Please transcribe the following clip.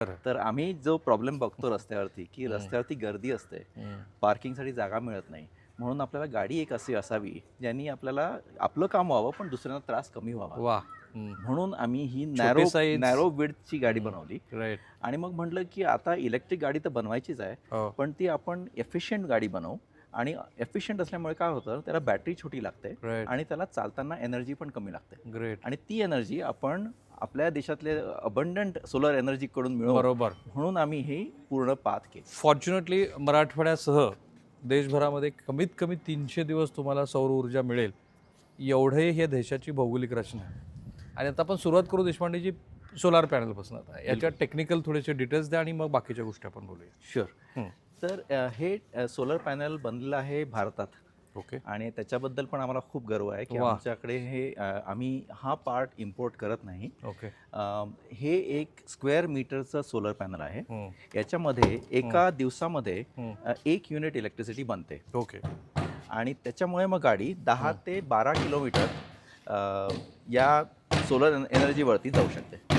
खरं. तर आम्ही जो प्रॉब्लेम बघतो रस्त्यावरती, की रस्त्यावरती गर्दी असते, पार्किंगसाठी जागा मिळत नाही. म्हणून आपल्याला गाडी एक अशी असावी, ज्यांनी आपल्याला आपलं काम व्हावं, पण दुसऱ्यांना त्रास कमी व्हावा. वाह! म्हणून आम्ही ही छोटी नॅरो साईज. नॅरो विड्थची गाडी बनवली. राईट. आणि मग म्हटलं, की आता इलेक्ट्रिक गाडी तर बनवायचीच आहे, हो. पण ती आपण एफिशियंट गाडी बनवू. आणि एफिशियंट असल्यामुळे काय होतं, त्याला बॅटरी छोटी लागते राईट. आणि त्याला चालताना एनर्जी पण कमी लागते. ग्रेट. आणि ती एनर्जी आपण आपल्या देशातले अबंडंट सोलर एनर्जीकडून मिळवू. बरोबर. म्हणून आम्ही ही पूर्ण पाथ केली. फॉर्च्युनेटली मराठवाड्यासह देशभरामध्ये कमीत कमी 300 दिवस तुम्हाला सौर ऊर्जा मिळेल, एवढे हे देशाची भौगोलिक रचना आहे. आणि आता आपण सुरुवात करू देशपांडेजी सोलार पॅनलपासून. आता याच्या टेक्निकल थोडेसे डिटेल्स द्या आणि मग बाकीच्या गोष्टी आपण बोलूया. शुअर. तर हे सोलर पॅनल बनलेलं आहे भारतात. ओके. आणि त्याच्याबद्दल पण आम्हाला खूप गर्व आहे की वा. आमच्याकडे हे आम्ही हा पार्ट इम्पोर्ट करत नाही. ओके. हे एक स्क्वेअर मीटरचं सोलर पॅनल आहे. याच्यामध्ये एका दिवसामध्ये 1 युनिट इलेक्ट्रिसिटी बनते. ओके. आणि त्याच्यामुळे मग गाडी 10 ते 12 किलोमीटर या सोलर एनर्जीवरती जाऊ शकते.